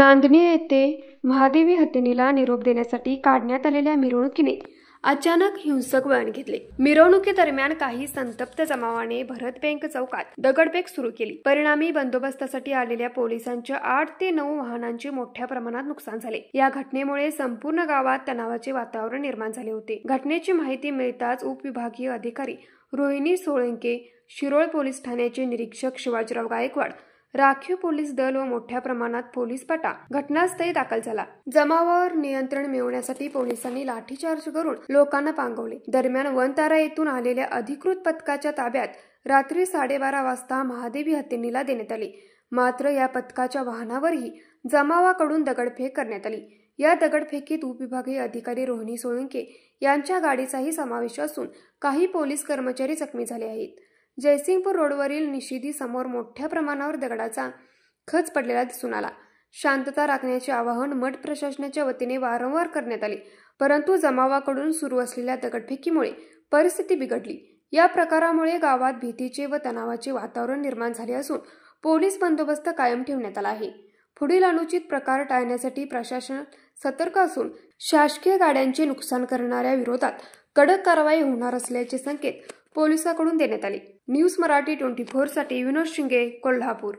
नांदणी येथे महादेवी हत्तीनीला निरोप देण्यासाठी काढण्यात आलेल्या मिरवणुकीने अचानक हिंसक वळण घेतले। मिरवणुकीदरम्यान काही संतप्त जमावाने भरत बँक चौकात दगडफेक सुरू केली। परिणामी बंदोबस्तासाठी आलेल्या पोलिसांच्या 8 ते 9 वाहनांचे मोठ्या प्रमाणात नुकसान झाले। या घटनेमुळे संपूर्ण गावात तणावाचे वातावरण निर्माण झाले होते। घटनेची माहिती मिळताच उपविभागीय अधिकारी रोहिणी सोळंके, शिरोळ पोलीस ठाण्याचे निरीक्षक शिवाजीराव गायकवाड, राखीव पोलीस दल व मोठ्या प्रमाणात पोलीस पाटा घटनास्थळी दाखल झाला। जमावावर नियंत्रण मिळवण्यासाठी पोलिसांनी लाठीचार्ज करून लोकांना पांगवले। दरम्यान वनतारा येथून आलेल्या अधिकृत पथकाच्या ताब्यात रात्री 12:30 वाजता महादेवी हत्तीनीला देण्यात आले। मात्र या पथकाच्या वाहनावरही जमावाकडून दगडफेक करण्यात आली। या दगडफेकीत उपविभागीय अधिकारी रोहिणी सोळंके यांच्या गाडीचाही समावेश असून काही पोलीस कर्मचारी जखमी झाले आहेत। जयसिंगपूर रोडवरील निशिदी समोर मोठ्या प्रमाणावर दगडाचा खच पडलेला दिसून आला। शांतता राखण्याचे आवाहन मठ प्रशासनाच्या वतीने वारंवार करण्यात आले, परंतु जमावाकडून सुरू असलेल्या दगडफेकीमुळे परिस्थिती बिघडली। या प्रकारामुळे गावात भीतीचे व तणावाचे वातावरण निर्माण झाले असून पोलीस बंदोबस्त कायम ठेवण्यात आला आहे। पुढील अनुचित प्रकार टाळण्यासाठी प्रशासन सतर्क असून शासकीय गाड्यांचे नुकसान करणाऱ्या विरोधात कडक कारवाई होणार असल्याचे संकेत पोलिसांकडून देण्यात आले। न्यूज मराठी 24 साठी विनोद शिंगे, कोल्हापूर।